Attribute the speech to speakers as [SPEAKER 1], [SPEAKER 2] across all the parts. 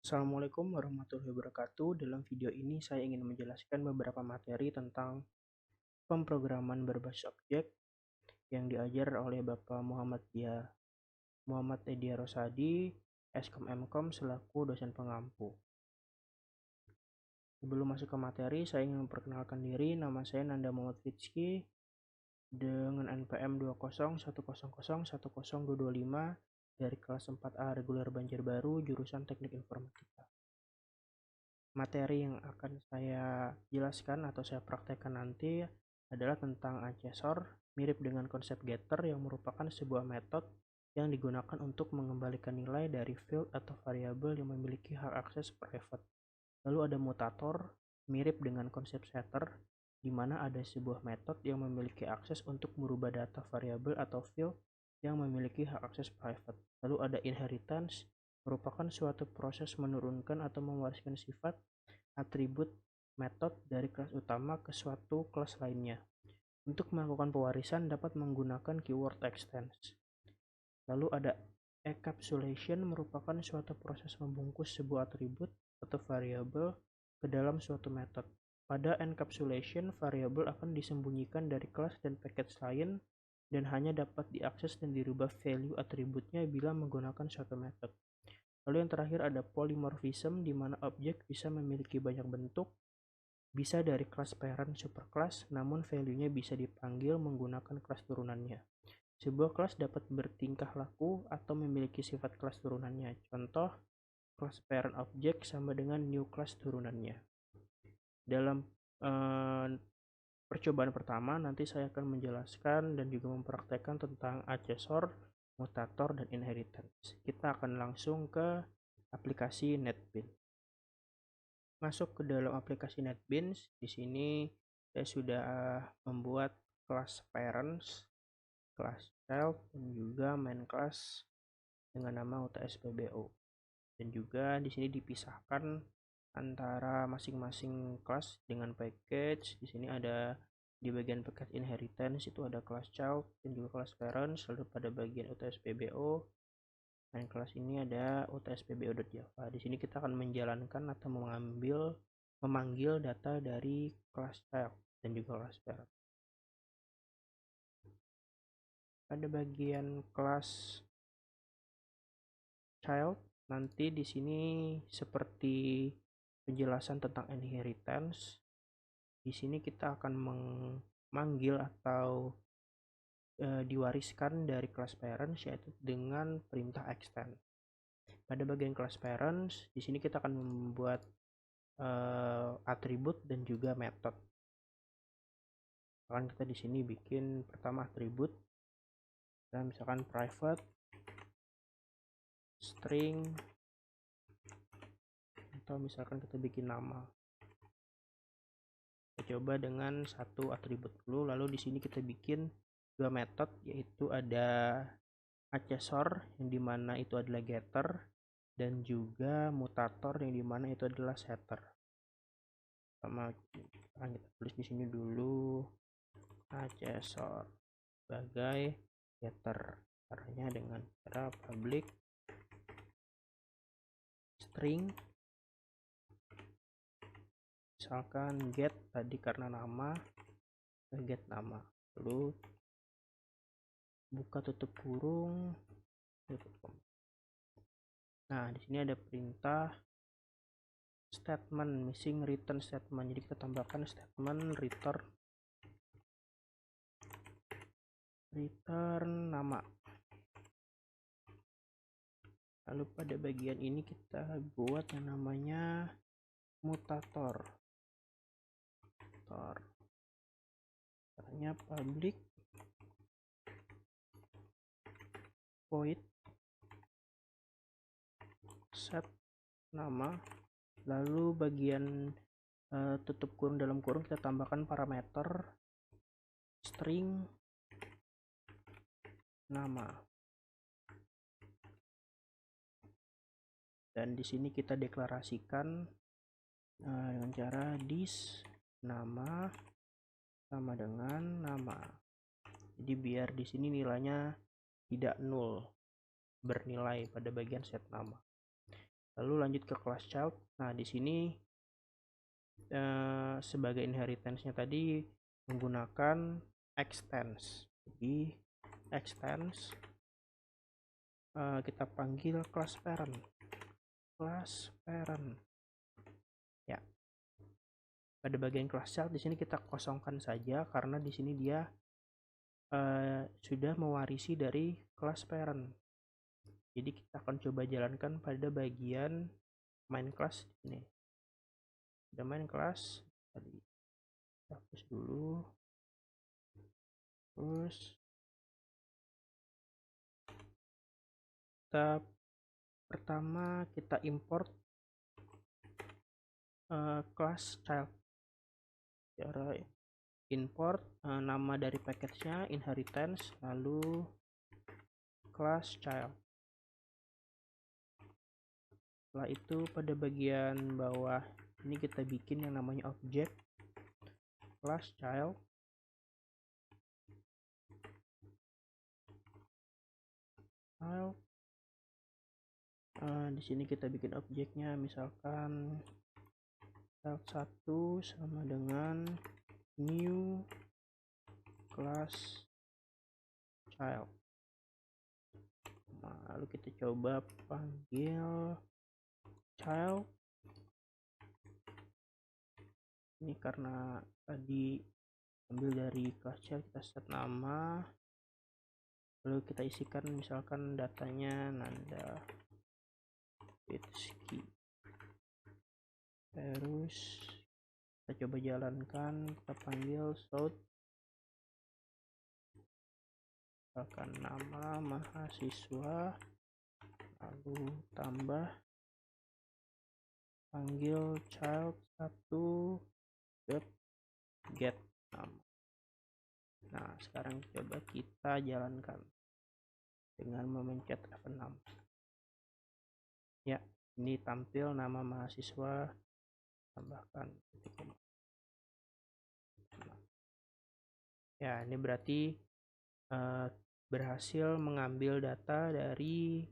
[SPEAKER 1] Assalamualaikum warahmatullahi wabarakatuh. Dalam video ini saya ingin menjelaskan beberapa materi tentang pemrograman berbasis objek yang diajar oleh Bapak Muhammad Edia Rosadi, Eskom Mkom selaku dosen pengampu. Sebelum masuk ke materi, saya ingin memperkenalkan diri. Nama saya Nanda Muhammad Rizky dengan NPM 20100100225 dari kelas 4A reguler Banjarbaru, jurusan Teknik Informatika. Materi yang akan saya jelaskan atau saya praktekkan nanti adalah tentang accessor, mirip dengan konsep getter yang merupakan sebuah metode yang digunakan untuk mengembalikan nilai dari field atau variabel yang memiliki hak akses private. Lalu ada mutator, mirip dengan konsep setter, di mana ada sebuah metode yang memiliki akses untuk merubah data variabel atau field yang memiliki hak akses private. Lalu ada inheritance, merupakan suatu proses menurunkan atau mewariskan sifat, atribut, metode dari kelas utama ke suatu kelas lainnya. Untuk melakukan pewarisan dapat menggunakan keyword extends. Lalu ada encapsulation, merupakan suatu proses membungkus sebuah atribut atau variabel ke dalam suatu metode. Pada encapsulation, variabel akan disembunyikan dari kelas dan package lain dan hanya dapat diakses dan dirubah value atributnya bila menggunakan suatu metode. Lalu yang terakhir ada polymorphism, di mana objek bisa memiliki banyak bentuk, bisa dari kelas parent superclass, namun value-nya bisa dipanggil menggunakan kelas turunannya. Sebuah kelas dapat bertingkah laku atau memiliki sifat kelas turunannya. Contoh, kelas parent object sama dengan new class turunannya. Dalam percobaan pertama, nanti saya akan menjelaskan dan juga mempraktekkan tentang accessor, mutator, dan inheritance. Kita akan langsung ke aplikasi NetBeans. Masuk ke dalam aplikasi NetBeans, di sini saya sudah membuat kelas parents, kelas child, dan juga main class dengan nama UTS-PBO. Dan juga di sini dipisahkan antara masing-masing kelas dengan package. Di sini ada di bagian package inheritance itu ada kelas child dan juga kelas parents. Lalu pada bagian UTS-PBO dan kelas ini ada UTS-PBO.java. Di sini kita akan menjalankan atau memanggil data dari kelas child dan juga kelas parent. Pada bagian kelas child, nanti di sini seperti penjelasan tentang inheritance. Di sini kita akan memanggil atau diwariskan dari kelas parents yaitu dengan perintah extend. Pada bagian kelas parents, di sini kita akan membuat atribut dan juga metode. Misalkan kita di sini bikin pertama atribut, dan misalkan private string, atau misalkan kita bikin nama. Kita coba dengan satu atribut dulu, lalu di sini kita bikin dua metode, yaitu ada accessor yang dimana itu adalah getter dan juga mutator yang dimana itu adalah setter. Sama kita tulis di sini dulu accessor sebagai getter, caranya dengan cara public string, misalkan get tadi karena nama, get nama, lalu buka tutup kurung, tutup kurung. Nah, di sini ada perintah statement missing return statement. Jadi kita tambahkan statement return nama. Lalu pada bagian ini kita buat yang namanya mutator. Caranya public void set nama, lalu bagian tutup kurung dalam kurung kita tambahkan parameter string nama. Dan di sini kita deklarasikan dengan cara this nama sama dengan nama. Jadi biar di sini nilainya tidak nol, bernilai pada bagian set nama. Lalu lanjut ke class child. Nah, di sini sebagai inheritance-nya tadi menggunakan extends. Jadi extends kita panggil class parent. Ya. Pada bagian class child di sini kita kosongkan saja karena di sini dia sudah mewarisi dari class parent. Jadi kita akan coba jalankan pada bagian main class ini. Ada main class tadi, hapus dulu. Terus kita pertama kita import class child. Cara import nama dari package-nya inheritance, lalu class child. Setelah itu pada bagian bawah ini kita bikin yang namanya object class child. Di sini kita bikin objeknya, misalkan child 1 sama dengan new class child. Lalu kita coba panggil child. Ini karena tadi ambil dari class child, kita set nama, lalu kita isikan misalkan datanya Nanda Fitski. Terus kita coba jalankan, kita panggil shout, misalkan nama mahasiswa, lalu tambah panggil child 1 get nama. Nah, sekarang coba kita jalankan dengan memencet F6. Ya, ini tampil nama mahasiswa, tambahkan titik koma. Ya, ini berarti berhasil mengambil data dari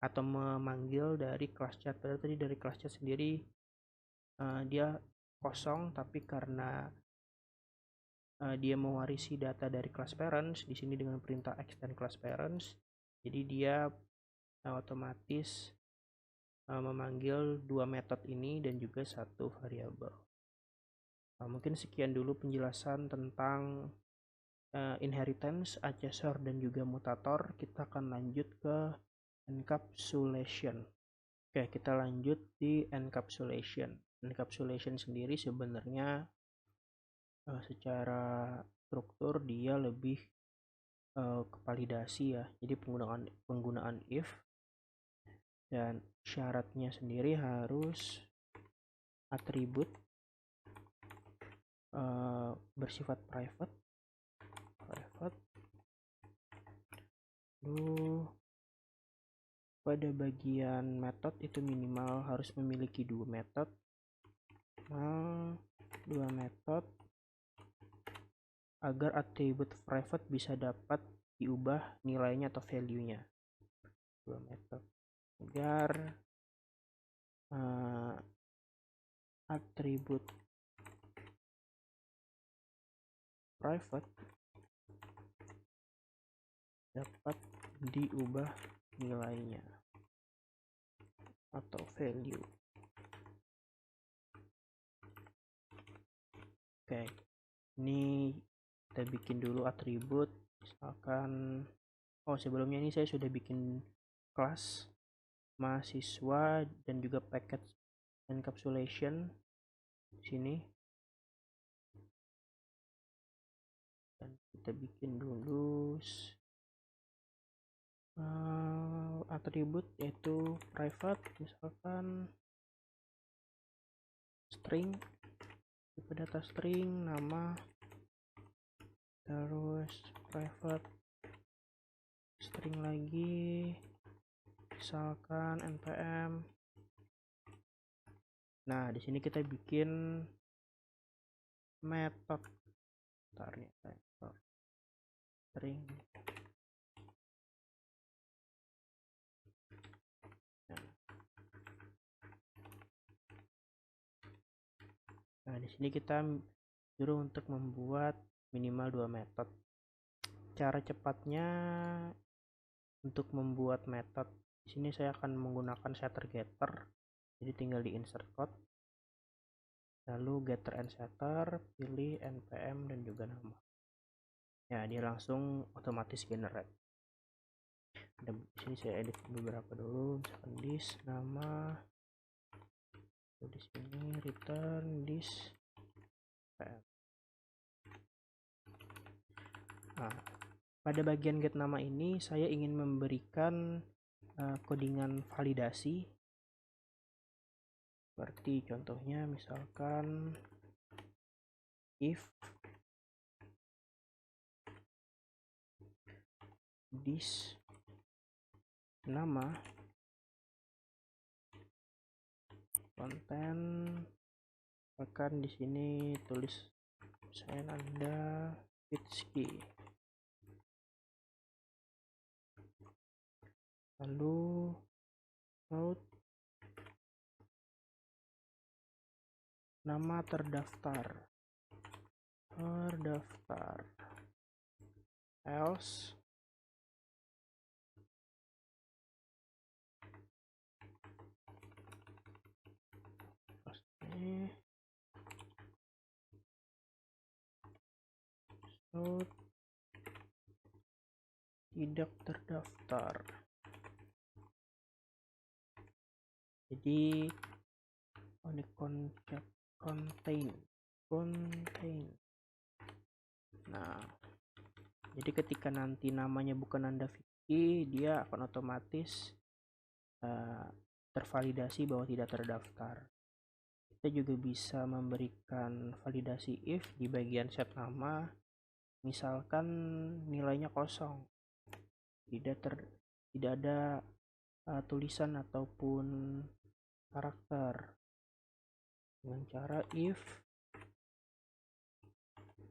[SPEAKER 1] atau memanggil dari class chat. Padahal tadi dari class chat sendiri dia kosong, tapi karena dia mewarisi data dari class parents di sini dengan perintah extend class parents, jadi dia otomatis memanggil dua metode ini dan juga satu variabel. Mungkin sekian dulu penjelasan tentang inheritance, adjustor, dan juga mutator. Kita akan lanjut ke encapsulation. Oke, kita lanjut di encapsulation. Encapsulation sendiri sebenarnya secara struktur dia lebih ke validasi ya. Jadi penggunaan if, dan syaratnya sendiri harus atribut bersifat private. Lalu pada bagian method itu minimal harus memiliki dua metode agar atribut private bisa dapat diubah nilainya atau value-nya. Dua metode agar atribut private dapat diubah nilainya atau value. Oke, ini kita bikin dulu atribut, misalkan sebelumnya ini saya sudah bikin kelas mahasiswa dan juga package encapsulation di sini, dan kita bikin dulu atribut yaitu private, misalkan string, tipe data string, nama, terus private string lagi, misalkan npm. Nah, di sini kita bikin metode string. Nah, di sini kita suruh untuk membuat minimal 2 metode. Cara cepatnya untuk membuat metode di sini saya akan menggunakan setter getter. Jadi tinggal di insert code, lalu getter and setter, pilih npm dan juga nama. Ya, dia langsung otomatis generate. Di sini saya edit beberapa dulu, misalkan this nama, di sini return this pm. Nah, pada bagian get nama ini saya ingin memberikan codingan validasi, seperti contohnya misalkan if this nama konten, akan di sini tulis saya Nanda Fitski, lalu route nama terdaftar else route tidak terdaftar. Jadi contain. Nah, jadi ketika nanti namanya bukan Nanda Fitski, dia akan otomatis tervalidasi bahwa tidak terdaftar. Kita juga bisa memberikan validasi if di bagian set nama, misalkan nilainya kosong, tidak ada tulisan ataupun karakter, dengan cara if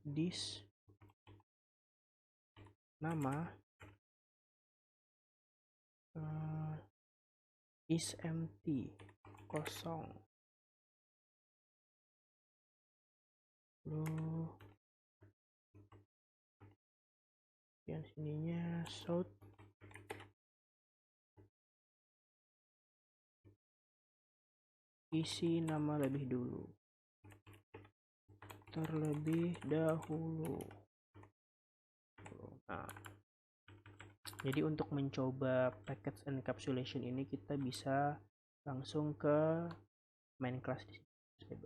[SPEAKER 1] this nama is empty, kosong, lalu yang sininya shout isi nama terlebih dahulu. Nah, jadi untuk mencoba package encapsulation ini kita bisa langsung ke main class di sini.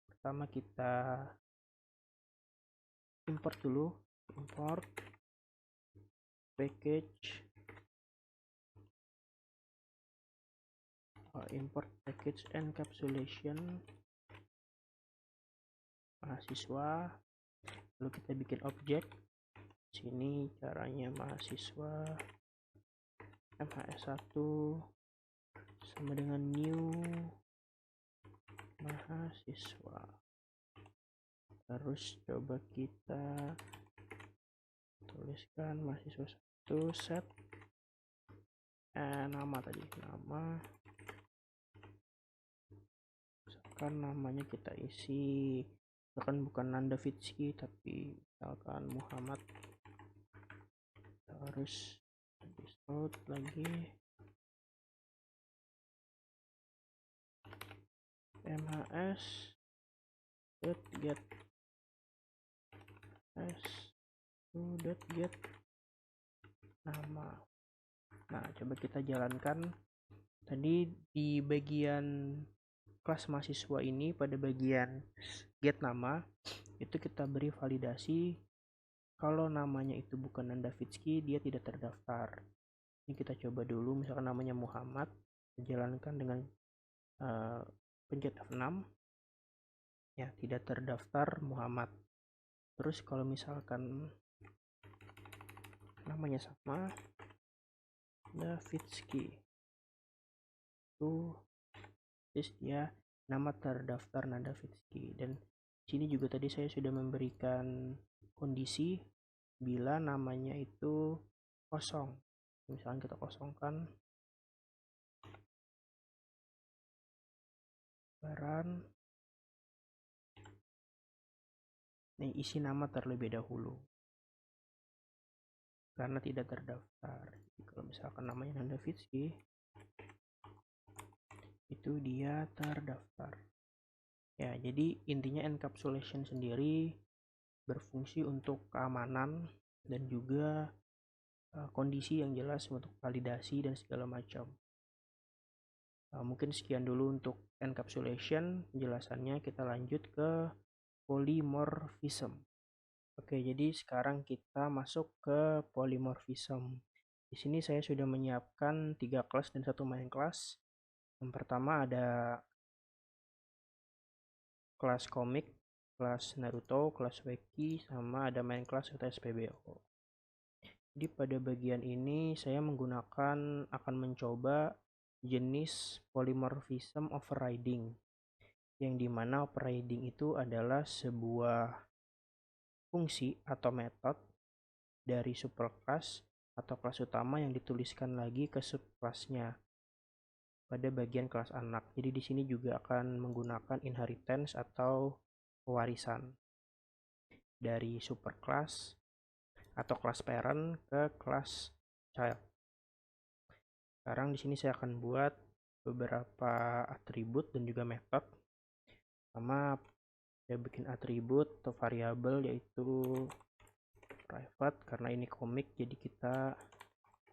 [SPEAKER 1] Pertama kita import dulu, import package encapsulation mahasiswa, lalu kita bikin objek. Sini caranya mahasiswa MHS1 sama dengan new mahasiswa. Terus coba kita tuliskan mahasiswa 1 set nama tadi, nama, misalkan namanya kita isi, misalkan bukan Nanda Fitski tapi misalkan Muhammad. Terus out lagi mhs get nama. Nah, coba kita jalankan. Tadi di bagian kelas mahasiswa ini, pada bagian get nama itu kita beri validasi kalau namanya itu bukan Nanda Fitski, dia tidak terdaftar. Ini kita coba dulu, misalkan namanya Muhammad, jalankan dengan pencet F6, ya tidak terdaftar Muhammad. Terus kalau misalkan namanya sama Davitski, itu dia nama terdaftar Nanda Fitski. Dan sini juga tadi saya sudah memberikan kondisi bila namanya itu kosong. Misalnya kita kosongkan baran Nih, isi nama terlebih dahulu karena tidak terdaftar. Jadi kalau misalkan namanya Nanda Fitski, itu dia terdaftar. Ya, jadi intinya encapsulation sendiri berfungsi untuk keamanan dan juga kondisi yang jelas untuk validasi dan segala macam. Mungkin sekian dulu untuk encapsulation penjelasannya. Kita lanjut ke polymorphism. Oke, jadi sekarang kita masuk ke polymorphism. Di sini saya sudah menyiapkan 3 kelas dan 1 main kelas. Yang pertama ada kelas komik, kelas Naruto, kelas Weki, sama ada main kelas atau SPBO. Jadi pada bagian ini saya akan mencoba jenis polymorphism overriding, yang dimana overriding itu adalah sebuah fungsi atau metode dari superclass atau kelas utama yang dituliskan lagi ke subclassnya pada bagian kelas anak. Jadi di sini juga akan menggunakan inheritance atau pewarisan dari superclass atau kelas parent ke kelas child. Sekarang di sini saya akan buat beberapa atribut dan juga metode. Pertama, saya bikin atribut atau variabel yaitu private karena ini komik, jadi kita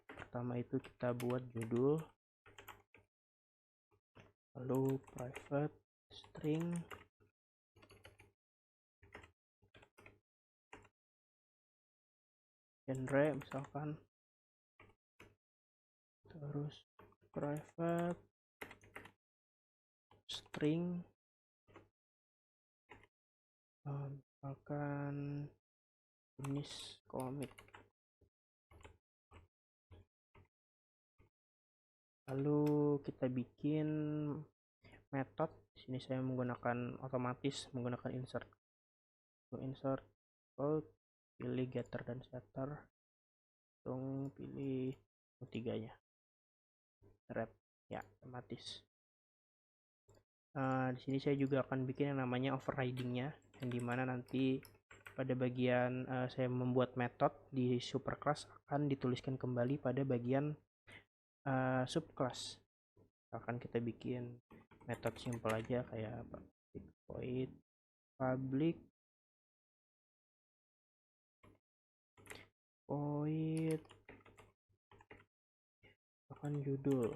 [SPEAKER 1] pertama itu kita buat judul, lalu private string genre misalkan, terus private string misalkan jenis komik, lalu kita bikin metode. Di sini saya menggunakan otomatis menggunakan insert. Insert code, pilih getter dan setter, langsung pilih tiganya, wrap ya, otomatis. Di sini saya juga akan bikin yang namanya overridingnya, yang dimana nanti pada bagian saya membuat metode di superclass akan dituliskan kembali pada bagian subclass. Akan kita bikin metode simple aja kayak void public void akan judul.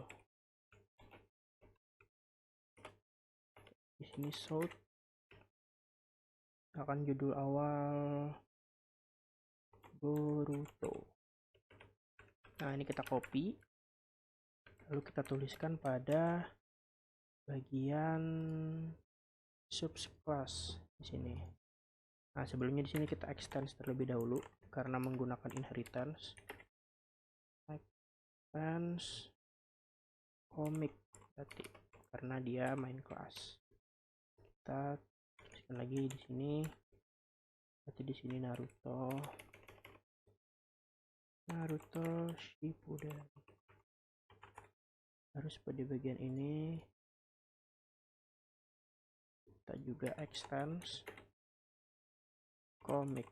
[SPEAKER 1] Di sini source akan judul awal Boruto. Nah, ini kita copy, lalu kita tuliskan pada bagian subclass di sini. Nah, sebelumnya di sini kita extend terlebih dahulu karena menggunakan inheritance. Extend comic berarti karena dia main kelas. Kita tuliskan lagi di sini. Berarti di sini Naruto Shippuden. Harus pada bagian ini kita juga extend comic.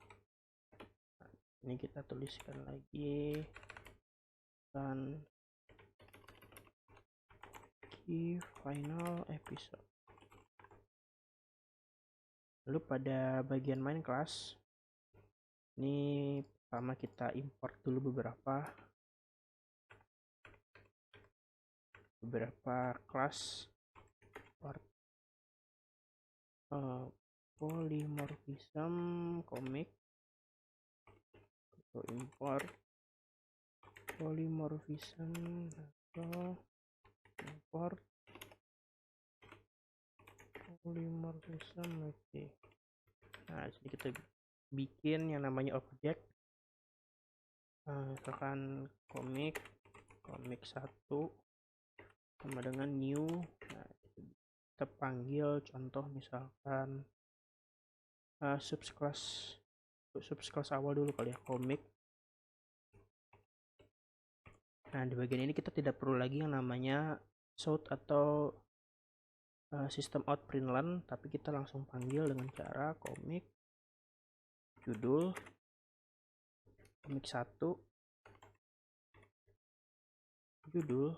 [SPEAKER 1] Nah, ini kita tuliskan lagi dan key final episode. Lalu pada bagian main class ini pertama kita import dulu beberapa kelas polymorphism comic, atau import polymorphism atau import polymorphism. Oke. Nah, jadi kita bikin yang namanya objek, misalkan komik 1 sama dengan new. Nah, kita panggil contoh misalkan subclass awal dulu kali ya, komik. Nah, di bagian ini kita tidak perlu lagi yang namanya sort atau system out println, tapi kita langsung panggil dengan cara komik judul, komik 1, judul.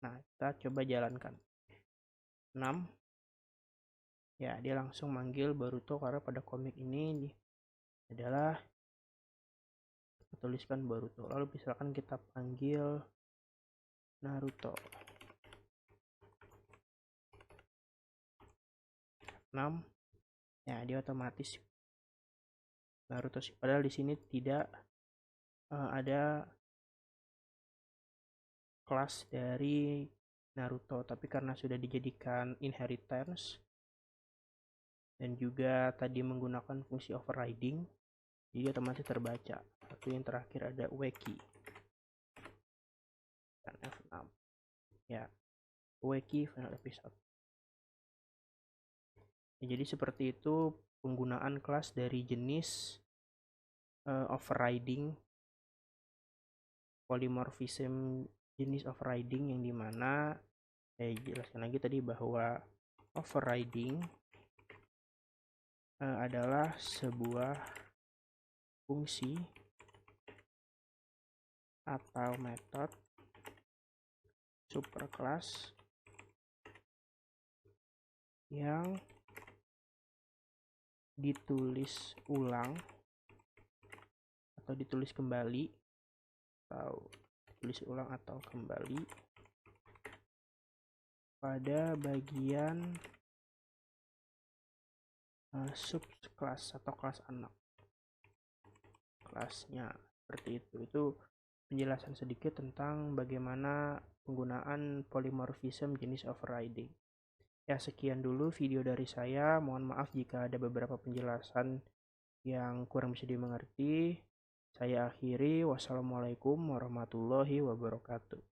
[SPEAKER 1] Nah, kita coba jalankan. 6. Ya, dia langsung manggil Boruto karena pada komik ini adalah tuliskan Boruto. Lalu misalkan kita panggil Naruto. 6. Ya, dia otomatis Naruto. Padahal di sini tidak ada kelas dari Naruto, tapi karena sudah dijadikan inheritance dan juga tadi menggunakan fungsi overriding, jadi otomatis terbaca. Satu yang terakhir ada Ueki dan F6. Ya, Ueki final episode. Ya, jadi seperti itu penggunaan kelas dari jenis overriding, polymorphism jenis overriding, yang dimana saya jelaskan lagi tadi bahwa overriding adalah sebuah fungsi atau metode superclass yang ditulis ulang atau ditulis kembali atau tulis ulang atau kembali pada bagian subclass atau kelas anak kelasnya. Seperti itu penjelasan sedikit tentang bagaimana penggunaan polymorphism jenis overriding. Ya, sekian dulu video dari saya. Mohon maaf jika ada beberapa penjelasan yang kurang bisa dimengerti. Saya akhiri. Wassalamualaikum warahmatullahi wabarakatuh.